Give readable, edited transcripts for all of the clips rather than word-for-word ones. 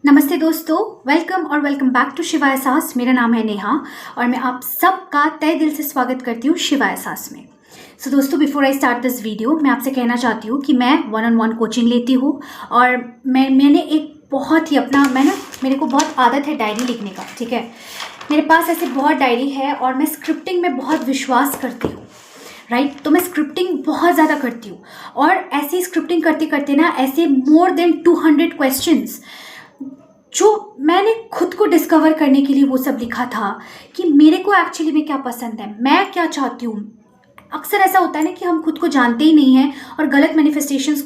नमस्ते दोस्तों, वेलकम और वेलकम बैक टू शिवा एहसास। मेरा नाम है नेहा और मैं आप सबका तहे दिल से स्वागत करती हूँ शिवा एहसास में। सो दोस्तों, before I start this video मैं आपसे कहना चाहती हूँ कि मैं 1-on-1 कोचिंग लेती हूँ और मैंने एक बहुत ही मेरे को बहुत आदत है डायरी लिखने का। ठीक है, मेरे पास ऐसे बहुत डायरी है और मैं स्क्रिप्टिंग में बहुत विश्वास करती हूँ। राइट, तो मैं स्क्रिप्टिंग बहुत ज़्यादा करती हूँ और ऐसी स्क्रिप्टिंग करते करते ना ऐसे मोर देन 200 क्वेश्चंस जो मैंने खुद को डिस्कवर करने के लिए वो सब लिखा था कि मेरे को एक्चुअली में क्या पसंद है, मैं क्या चाहती हूँ। अक्सर ऐसा होता है ना कि हम खुद को जानते ही नहीं हैं और गलत मैनिफेस्टेशंस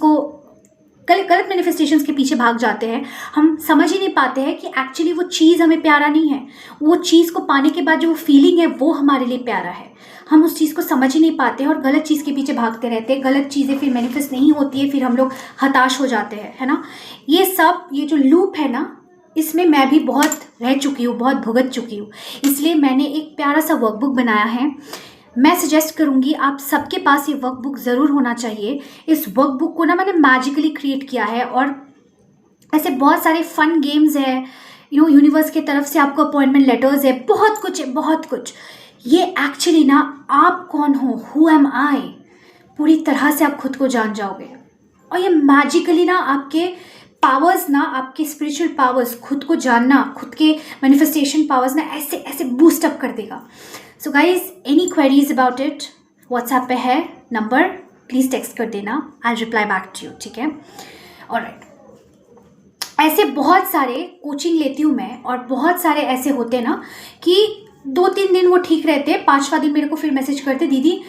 के पीछे भाग जाते हैं। हम समझ ही नहीं पाते हैं कि एक्चुअली वो चीज़ हमें प्यारा नहीं है, वो चीज़ को पाने के बाद जो फीलिंग है वो हमारे लिए प्यारा है। हम उस चीज़ को समझ ही नहीं पाते हैं और गलत चीज़ के पीछे भागते रहते हैं। गलत चीज़ें फिर मैनिफेस्ट नहीं होती है, फिर हम लोग हताश हो जाते हैं, है ना। ये जो लूप है ना, इसमें मैं भी बहुत रह चुकी हूँ, बहुत भुगत चुकी हूँ। इसलिए मैंने एक प्यारा सा वर्कबुक बनाया है। मैं सजेस्ट करूँगी आप सबके पास ये वर्कबुक ज़रूर होना चाहिए। इस वर्कबुक को ना मैंने मैजिकली क्रिएट किया है और ऐसे बहुत सारे फन गेम्स है, यूनिवर्स की तरफ से आपको अपॉइंटमेंट लेटर्स है, बहुत कुछ है, बहुत कुछ। ये एक्चुअली ना आप कौन हो, हु एम आई, पूरी तरह से आप खुद को जान जाओगे और ये मैजिकली ना आपके पावर्स ना, आपके स्पिरिचुअल पावर्स, खुद को जानना, खुद के मैनिफेस्टेशन पावर्स ना ऐसे ऐसे बूस्ट अप कर देगा। So guys, any queries about it, WhatsApp पे है नंबर, प्लीज़ टेक्स्ट कर देना, I reply back to you. ठीक है, ऑलराइट। ऐसे बहुत सारे कोचिंग लेती हूँ मैं और बहुत सारे ऐसे होते हैं ना कि 2-3 दिन वो ठीक रहते हैं, 5वां दिन मेरे को फिर मैसेज करते, दीदी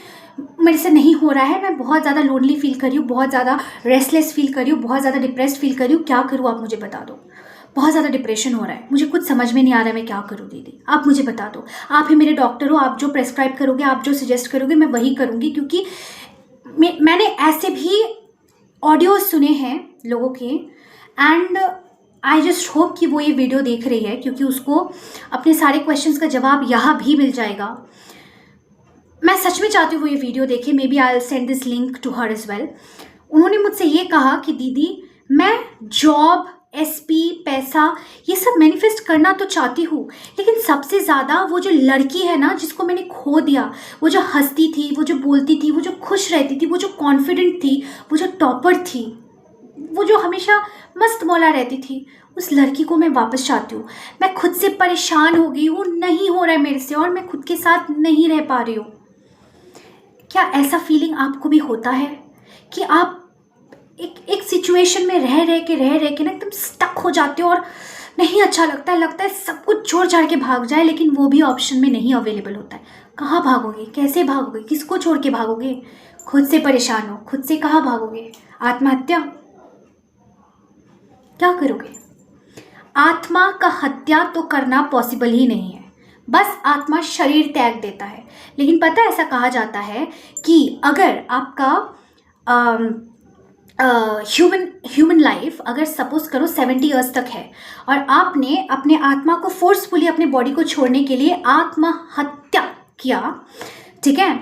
मेरे से नहीं हो रहा है, मैं बहुत ज़्यादा लोनली फील कर रही हूँ, बहुत ज़्यादा रेस्टलेस फील कर रही हूँ, बहुत ज़्यादा डिप्रेस्ड फील कर रही हूँ, क्या करूँ आप मुझे बता दो। बहुत ज़्यादा डिप्रेशन हो रहा है, मुझे कुछ समझ में नहीं आ रहा है, मैं क्या करूँ दीदी, आप मुझे बता दो। आप ही मेरे डॉक्टर हो, आप जो प्रेस्क्राइब करोगे, आप जो सजेस्ट करोगे मैं वही करूँगी। क्योंकि मैंने ऐसे भी ऑडियोज सुने हैं लोगों के एंड आई जस्ट होप कि वो ये वीडियो देख रही है, क्योंकि उसको अपने सारे क्वेश्चंस का जवाब यहाँ भी मिल जाएगा। मैं सच में चाहती हूँ वो ये वीडियो देखे। Maybe I will send this link to her as well. उन्होंने मुझसे ये कहा कि दीदी मैं जॉब, एसपी, पैसा ये सब मैनिफेस्ट करना तो चाहती हूँ, लेकिन सबसे ज़्यादा वो जो लड़की है ना जिसको मैंने खो दिया, वो जो हंसती थी, वो जो बोलती थी, वो जो खुश रहती थी, वो जो कॉन्फिडेंट थी, वो जो टॉपर थी, वो जो हमेशा मस्त मौला रहती थी, उस लड़की को मैं वापस चाहती हूँ। मैं खुद से परेशान हो गई हूँ, नहीं हो रहा है मेरे से और मैं खुद के साथ नहीं रह पा रही हूँ। क्या ऐसा फीलिंग आपको भी होता है कि आप एक सिचुएशन में रह के ना एकदम स्टक हो जाते हो और नहीं अच्छा लगता है सब कुछ छोड़ छाड़ के भाग जाए, लेकिन वो भी ऑप्शन में नहीं अवेलेबल होता है। कहाँ भागोगे, कैसे भागोगे, किसको छोड़ के भागोगे? खुद से परेशान हो, खुद से कहाँ भागोगे? आत्महत्या? क्या करोगे? आत्मा का हत्या तो करना पॉसिबल ही नहीं है, बस आत्मा शरीर त्याग देता है। लेकिन पता है, ऐसा कहा जाता है कि अगर आपका ह्यूमन लाइफ अगर सपोज करो 70 ईयर्स तक है और आपने अपने आत्मा को फोर्सफुली अपने बॉडी को छोड़ने के लिए आत्महत्या किया, ठीक है,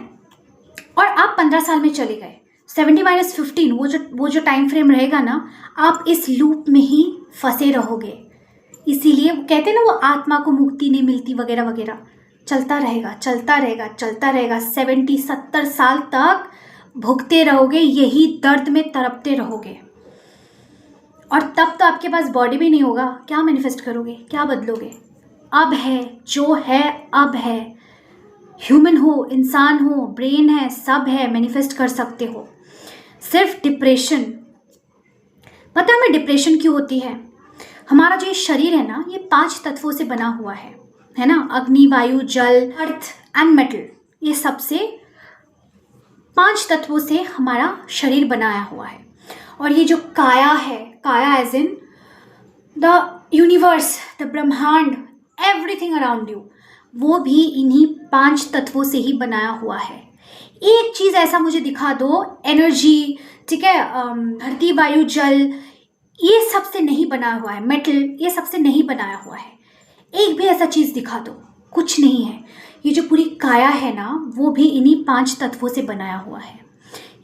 और आप 15 साल में चले गए, 70 - 15 वो जो टाइम फ्रेम रहेगा ना, आप इस लूप में ही फंसे रहोगे। इसीलिए वो कहते हैं ना, वो आत्मा को मुक्ति नहीं मिलती वगैरह वगैरह। चलता रहेगा 70 साल तक भुगते रहोगे, यही दर्द में तड़पते रहोगे। और तब तो आपके पास बॉडी भी नहीं होगा, क्या मैनिफेस्ट करोगे, क्या बदलोगे? अब है जो है, अब है। ह्यूमन हो, इंसान हो, ब्रेन है, सब है, मैनिफेस्ट कर सकते हो। सिर्फ डिप्रेशन, पता है हमें डिप्रेशन क्यों होती है? हमारा जो ये शरीर है ना, ये 5 तत्वों से बना हुआ है ना, अग्नि, वायु, जल, अर्थ एंड मेटल। ये सबसे 5 तत्वों से हमारा शरीर बनाया हुआ है। और ये जो काया है, काया as in the universe, the ब्रह्मांड, एवरीथिंग अराउंड यू, वो भी इन्हीं 5 तत्वों से ही बनाया हुआ है। एक चीज़ ऐसा मुझे दिखा दो, एनर्जी, ठीक है, धरती, वायु, जल, ये सबसे नहीं बनाया हुआ है, मेटल, ये सबसे नहीं बनाया हुआ है। एक भी ऐसा चीज़ दिखा दो, कुछ नहीं है। ये जो पूरी काया है ना, वो भी इन्हीं 5 तत्वों से बनाया हुआ है।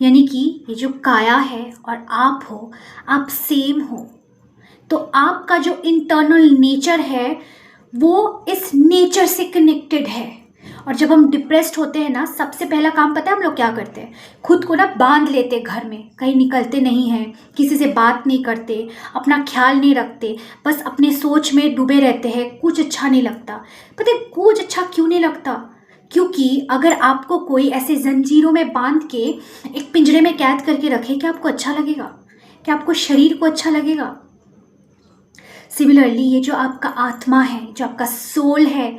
यानी कि ये जो काया है और आप हो, आप सेम हो। तो आपका जो इंटरनल नेचर है वो इस नेचर से कनेक्टेड है। और जब हम डिप्रेस्ड होते हैं ना, सबसे पहला काम पता है हम लोग क्या करते हैं? खुद को ना बांध लेते हैं घर में, कहीं निकलते नहीं हैं, किसी से बात नहीं करते, अपना ख्याल नहीं रखते, बस अपने सोच में डूबे रहते हैं। कुछ अच्छा नहीं लगता। पता है कुछ अच्छा क्यों नहीं लगता? क्योंकि अगर आपको कोई ऐसे जंजीरों में बांध के एक पिंजरे में कैद करके रखे, क्या आपको अच्छा लगेगा? क्या आपको शरीर को अच्छा लगेगा? सिमिलरली ये जो आपका आत्मा है, जो आपका सोल है,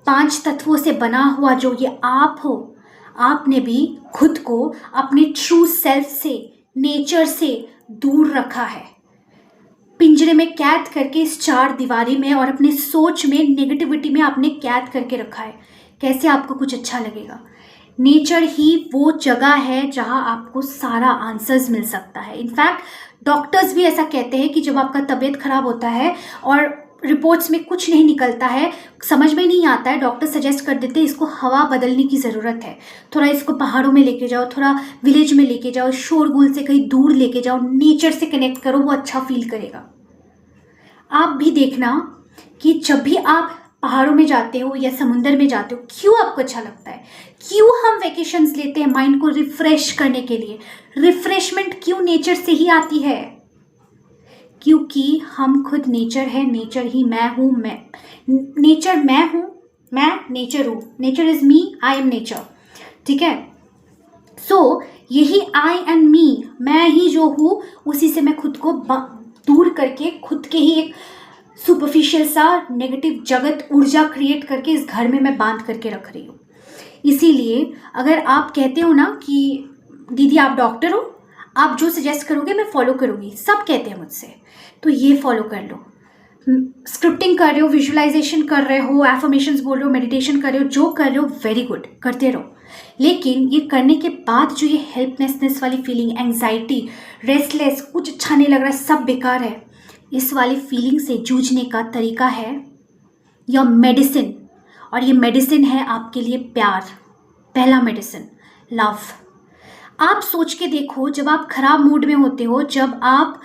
5 तत्वों से बना हुआ जो ये आप हो, आपने भी खुद को अपने ट्रू सेल्फ से, नेचर से दूर रखा है, पिंजरे में कैद करके इस 4 दीवारी में और अपने सोच में, नेगेटिविटी में आपने कैद करके रखा है। कैसे आपको कुछ अच्छा लगेगा? नेचर ही वो जगह है जहाँ आपको सारा आंसर्स मिल सकता है। इनफैक्ट डॉक्टर्स भी ऐसा कहते हैं कि जब आपका तबीयत खराब होता है और रिपोर्ट्स में कुछ नहीं निकलता है, समझ में नहीं आता है, डॉक्टर सजेस्ट कर देते हैं इसको हवा बदलने की ज़रूरत है, थोड़ा इसको पहाड़ों में लेके जाओ, थोड़ा विलेज में लेके जाओ, शोरगुल से कहीं दूर लेके जाओ, नेचर से कनेक्ट करो, वो अच्छा फील करेगा। आप भी देखना कि जब भी आप पहाड़ों में जाते हो या समुंदर में जाते हो, क्यों आपको अच्छा लगता है? क्यों हम वेकेशंस लेते हैं माइंड को रिफ्रेश करने के लिए? रिफ्रेशमेंट क्यों नेचर से ही आती है? क्योंकि हम खुद नेचर है, नेचर ही मैं हूँ, नेचर मैं हूँ, मैं नेचर हूँ, nature is me, I am nature. ठीक है? सो यही आई एंड मी, मैं ही जो हूँ, उसी से मैं खुद को दूर करके खुद के ही एक सुपरफिशियल सा नेगेटिव जगत ऊर्जा क्रिएट करके इस घर में मैं बांध करके रख रही हूँ। इसीलिए अगर आप कहते हो ना कि दीदी आप डॉक्टर हो, आप जो सजेस्ट करोगे मैं फॉलो करूँगी, सब कहते हैं मुझसे, तो ये फॉलो कर लो। स्क्रिप्टिंग कर रहे हो, विजुअलाइजेशन कर रहे हो, एफर्मेशंस बोल रहे हो, मेडिटेशन कर रहे हो, जो कर रहे हो वेरी गुड, करते रहो। लेकिन ये करने के बाद जो ये हेल्पलेसनेस वाली फीलिंग, एंग्जाइटी, रेस्टलेस, कुछ अच्छा नहीं लग रहा है, सब बेकार है, इस वाली फीलिंग से जूझने का तरीका है योर मेडिसिन। और ये मेडिसिन है आपके लिए प्यार। पहला मेडिसिन लव। आप सोच के देखो, जब आप खराब मूड में होते हो, जब आप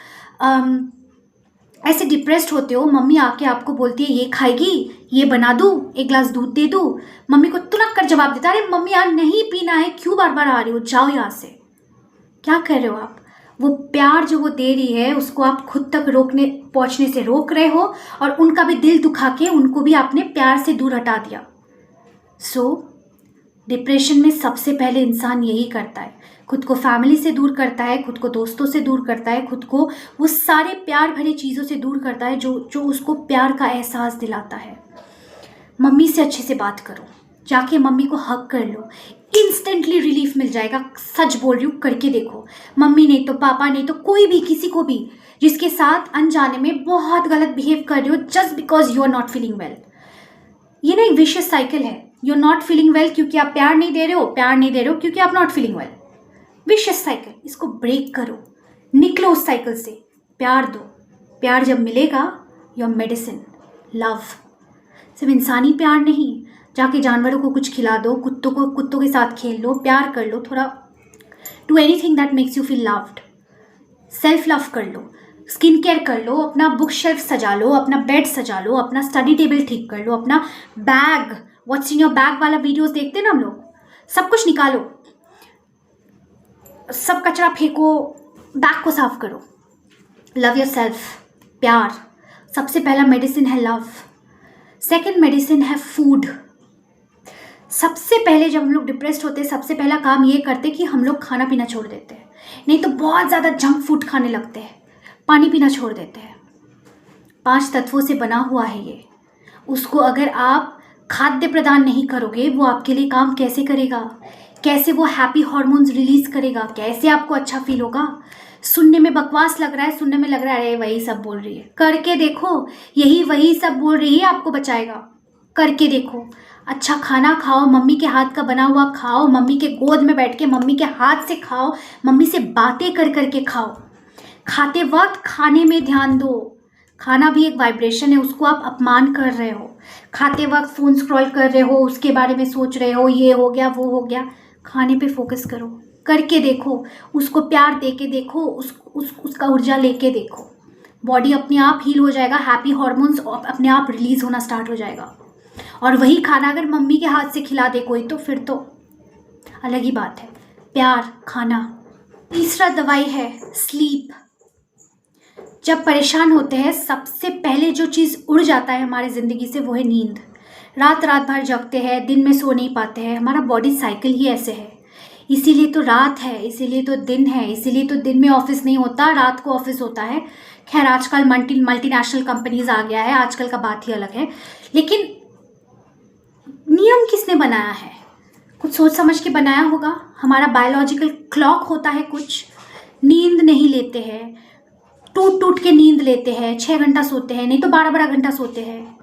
ऐसे डिप्रेस्ड होते हो, मम्मी आके आपको बोलती है ये खाएगी, ये बना दूँ, एक ग्लास दूध दे दूँ, मम्मी को तुरंत कर जवाब देता है अरे मम्मी यार नहीं पीना है, क्यों बार बार आ रही हो, जाओ यहाँ से। क्या कर रहे हो आप? वो प्यार जो वो दे रही है उसको आप खुद तक पहुँचने से रोक रहे हो, और उनका भी दिल दुखा के उनको भी आपने प्यार से दूर हटा दिया। डिप्रेशन में सबसे पहले इंसान यही करता है, खुद को फैमिली से दूर करता है, खुद को दोस्तों से दूर करता है, खुद को वो सारे प्यार भरी चीज़ों से दूर करता है जो उसको प्यार का एहसास दिलाता है। मम्मी से अच्छे से बात करो, जाके मम्मी को हग कर लो, इंस्टेंटली रिलीफ मिल जाएगा। सच बोल रही हूँ, करके देखो। मम्मी नहीं तो पापा नहीं तो कोई भी, किसी को भी जिसके साथ अनजाने में बहुत गलत बिहेव कर रहे हो just because you are not feeling well, ये ना एक विशियस साइकिल है। You are not feeling well क्योंकि आप प्यार नहीं दे रहे हो, प्यार नहीं दे रहे हो क्योंकि आप not feeling well. Vicious cycle, इसको ब्रेक करो, निकलो उस साइकिल से, प्यार दो। प्यार जब मिलेगा, योर मेडिसिन लव। सिर्फ इंसानी प्यार नहीं, जाके जानवरों को कुछ खिला दो, कुत्तों के साथ खेल लो, प्यार कर लो, थोड़ा do anything that makes you feel loved. Self love कर लो, स्किन केयर कर लो, अपना बुक शेल्फ सजा लो, अपना बेड सजा लो, अपना स्टडी टेबल ठीक कर लो, अपना bag, what's in your bag वाला वीडियोस देखते हैं ना हम लोग, सब कुछ निकालो, सब कचरा फेंको, बैग को साफ करो। लव योर सेल्फ, प्यार। सबसे पहला मेडिसिन है लव। सेकेंड मेडिसिन है फूड। सबसे पहले जब हम लोग डिप्रेस्ड होते हैं, सबसे पहला काम ये करते कि हम लोग खाना पीना छोड़ देते हैं, नहीं तो बहुत ज़्यादा जंक फूड खाने लगते हैं, पानी पीना छोड़ देते हैं। 5 तत्वों से बना हुआ है ये, उसको अगर आप खाद्य प्रदान नहीं करोगे, वो आपके लिए काम कैसे करेगा? कैसे वो हैप्पी हार्मोन्स रिलीज करेगा? कैसे आपको अच्छा फील होगा? सुनने में बकवास लग रहा है, सुनने में लग रहा है अरे वही सब बोल रही है, करके देखो, यही वही सब बोल रही है आपको बचाएगा। करके देखो, अच्छा खाना खाओ, मम्मी के हाथ का बना हुआ खाओ, मम्मी के गोद में बैठ के मम्मी के हाथ से खाओ, मम्मी से बातें कर करके खाओ। खाते वक्त खाने में ध्यान दो, खाना भी एक वाइब्रेशन है, उसको आप अपमान कर रहे हो। खाते वक्त फ़ोन स्क्रॉल कर रहे हो, उसके बारे में सोच रहे हो, ये हो गया वो हो गया। खाने पे फोकस करो, करके देखो, उसको प्यार दे के देखो, उसका ऊर्जा लेके देखो, बॉडी अपने आप हील हो जाएगा, हैप्पी हॉर्मोन्स अपने आप रिलीज होना स्टार्ट हो जाएगा। और वही खाना अगर मम्मी के हाथ से खिला दे कोई तो फिर तो अलग ही बात है। प्यार, खाना। तीसरा दवाई है स्लीप। जब परेशान होते हैं सबसे पहले जो चीज़ उड़ जाता है हमारी ज़िंदगी से वो है नींद। रात रात भर जगते हैं, दिन में सो नहीं पाते हैं, हमारा बॉडी साइकिल ही ऐसे है। इसीलिए तो रात है, इसीलिए तो दिन है, इसीलिए तो दिन में ऑफिस नहीं होता, रात को ऑफिस होता है। खैर आजकल मल्टीनेशनल कंपनीज आ गया है, आजकल का बात ही अलग है। लेकिन नियम किसने बनाया है? कुछ सोच समझ के बनाया होगा। हमारा बायोलॉजिकल क्लॉक होता है कुछ। नींद नहीं लेते हैं, टूट टूट के नींद लेते हैं, 6 घंटा सोते हैं, नहीं तो 12-12 घंटा सोते हैं।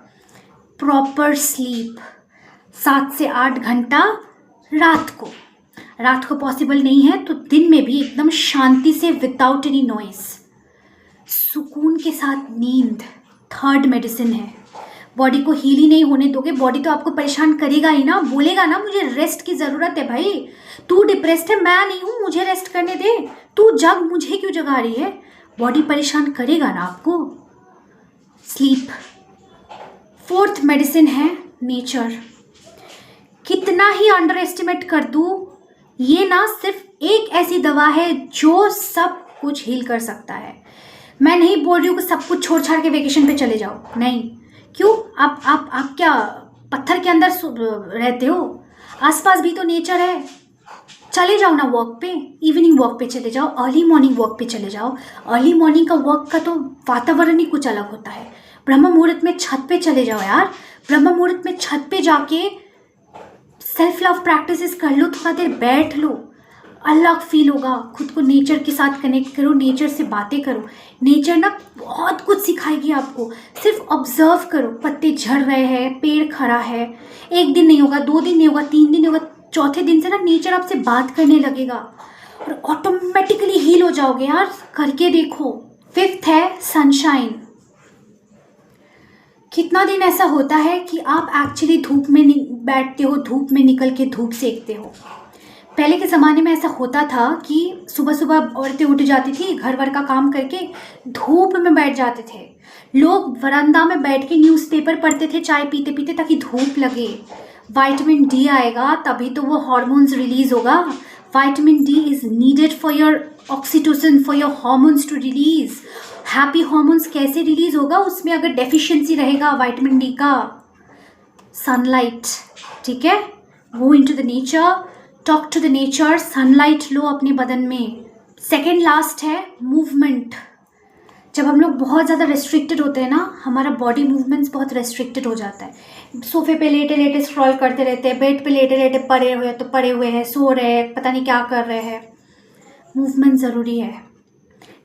प्रॉपर स्लीप 7 से 8 घंटा रात को पॉसिबल नहीं है तो दिन में भी एकदम शांति से विदाउट एनी नॉइस, सुकून के साथ नींद थर्ड मेडिसिन है। बॉडी को हील ही नहीं होने दोगे, बॉडी तो आपको परेशान करेगा ही ना, बोलेगा ना मुझे रेस्ट की ज़रूरत है भाई, तू डिप्रेस्ड है, मैं नहीं हूँ, मुझे रेस्ट करने दे, तू जग, मुझे क्यों जगा रही है। बॉडी परेशान करेगा ना आपको। स्लीप। फोर्थ मेडिसिन है नेचर। कितना ही अंडर एस्टिमेट कर दूँ, ये ना सिर्फ एक ऐसी दवा है जो सब कुछ हील कर सकता है। मैं नहीं बोल रही हूँ कि सब कुछ छोड़ छाड़ के वेकेशन पे चले जाओ, नहीं। क्यों? आप क्या पत्थर के अंदर रहते हो? आसपास भी तो नेचर है, चले जाओ ना वॉक पे, इवनिंग वॉक पे चले जाओ, अर्ली मॉर्निंग वॉक पे चले जाओ। अर्ली मॉर्निंग का वॉक का तो वातावरण ही कुछ अलग होता है। ब्रह्म मुहूर्त में छत पे चले जाओ यार, ब्रह्म मुहूर्त में छत पे जाके सेल्फ लव प्रैक्टिसेस कर लो, थोड़ा देर बैठ लो, अलग फील होगा। खुद को नेचर के साथ कनेक्ट करो, नेचर से बातें करो। नेचर ना बहुत कुछ सिखाएगी आपको। सिर्फ ऑब्जर्व करो, पत्ते झड़ रहे हैं, पेड़ खड़ा है, एक दिन नहीं होगा, 2 दिन नहीं होगा, 3 दिन नहीं होगा, चौथे दिन से ना नेचर आपसे बात करने लगेगा और ऑटोमेटिकली हील हो जाओगे यार, करके देखो। 5th है सनशाइन। कितना दिन ऐसा होता है कि आप एक्चुअली धूप में बैठते हो, धूप में निकल के धूप सेकते हो। पहले के ज़माने में ऐसा होता था कि सुबह सुबह औरतें उठ जाती थी, घर वर का काम करके धूप में बैठ जाते थे। लोग वरांदा में बैठ के न्यूज़पेपर पढ़ते थे चाय पीते पीते, ताकि धूप लगे, विटामिन डी आएगा, तभी तो वो हार्मोन्स रिलीज होगा। Vitamin D is needed for your oxytocin, for your hormones to release. Happy hormones कैसे रिलीज होगा उसमें अगर डेफिशिएंसी रहेगा विटामिन डी का? सनलाइट, ठीक है, go into the nature, talk to the nature, sunlight लो अपने बदन में। सेकेंड लास्ट है मूवमेंट। जब हम लोग बहुत ज़्यादा रेस्ट्रिक्टेड होते हैं ना, हमारा बॉडी मूवमेंट्स बहुत रेस्ट्रिक्टेड हो जाता है। सोफे पे लेटे लेटे स्क्रॉल करते रहते हैं, बेड पे लेटे लेटे पड़े हुए तो पड़े हुए हैं, सो रहे हैं, पता नहीं क्या कर रहे हैं। मूवमेंट ज़रूरी है।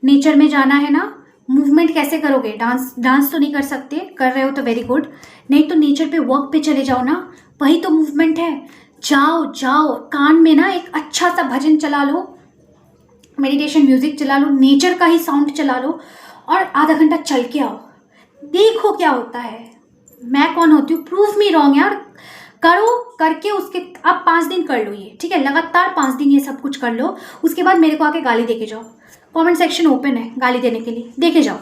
नेचर में जाना है ना, मूवमेंट कैसे करोगे? डांस तो नहीं कर सकते, कर रहे हो तो वेरी गुड, नहीं तो नेचर पे वॉक पे चले जाओ ना, वही तो मूवमेंट है। जाओ, कान में ना एक अच्छा सा भजन चला लो, मेडिटेशन म्यूजिक चला लो, नेचर का ही साउंड चला लो और आधा घंटा चल के आओ, देखो क्या होता है। मैं कौन होती हूँ? प्रूव मी रॉन्ग यार। करो, करके उसके अब 5 दिन कर लो ये, ठीक है, लगातार 5 दिन ये सब कुछ कर लो। उसके बाद मेरे को आके गाली देके जाओ, कमेंट सेक्शन ओपन है गाली देने के लिए, देके जाओ,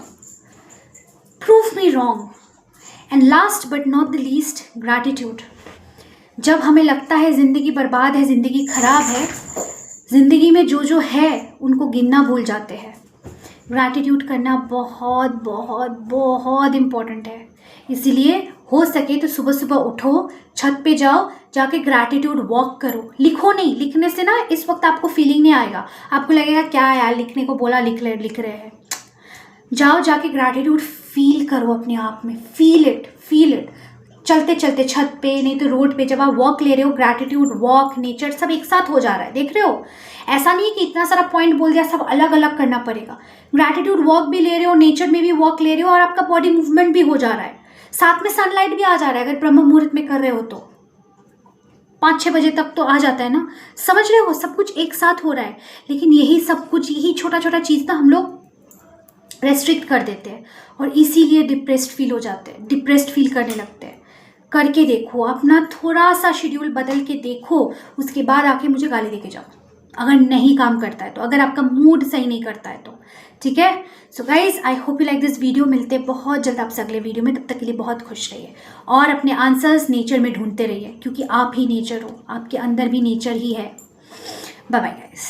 prove me wrong. And last but not the least, gratitude. जब हमें लगता है ज़िंदगी बर्बाद है, ज़िंदगी खराब है, ज़िंदगी में जो जो है उनको गिनना भूल जाते हैं। ग्रैटिट्यूड करना बहुत बहुत बहुत इम्पॉर्टेंट है। इसीलिए हो सके तो सुबह सुबह उठो, छत पे जाओ, जाके ग्रैटिट्यूड वॉक करो। लिखो नहीं, लिखने से ना इस वक्त आपको फीलिंग नहीं आएगा, आपको लगेगा क्या यार लिखने को बोला, लिख रहे हैं। जाओ, जाके ग्रैटिट्यूड फील करो अपने आप में, फील इट। चलते चलते छत पे, नहीं तो रोड पे, जब आप वॉक ले रहे हो, ग्रैटिट्यूड वॉक, नेचर सब एक साथ हो जा रहा है, देख रहे हो। ऐसा नहीं है कि इतना सारा पॉइंट बोल दिया, सब अलग अलग करना पड़ेगा। ग्रैटिट्यूड वॉक भी ले रहे हो, नेचर में भी वॉक ले रहे हो और आपका बॉडी मूवमेंट भी हो जा रहा है, साथ में सनलाइट भी आ जा रहा है। अगर ब्रह्म मुहूर्त में कर रहे हो तो 5-6 बजे तक तो आ जाता है ना, समझ रहे हो, सब कुछ एक साथ हो रहा है। लेकिन यही सब कुछ, यही छोटा छोटा चीज़ ना हम लोग रेस्ट्रिक्ट कर देते हैं और इसीलिए डिप्रेस्ड फील हो जाते हैं, डिप्रेस्ड फील करने लगते हैं। करके देखो, अपना थोड़ा सा शेड्यूल बदल के देखो, उसके बाद आके मुझे गाली देके जाओ। अगर नहीं काम करता है तो, अगर आपका मूड सही नहीं करता है तो, ठीक है। So guys, I hope you like this video. मिलते हैं बहुत जल्द आपसे अगले वीडियो में, तब तक के लिए बहुत खुश रहिए और अपने आंसर्स नेचर में ढूंढते रहिए, क्योंकि आप ही नेचर हो, आपके अंदर भी नेचर ही है। Bye bye guys.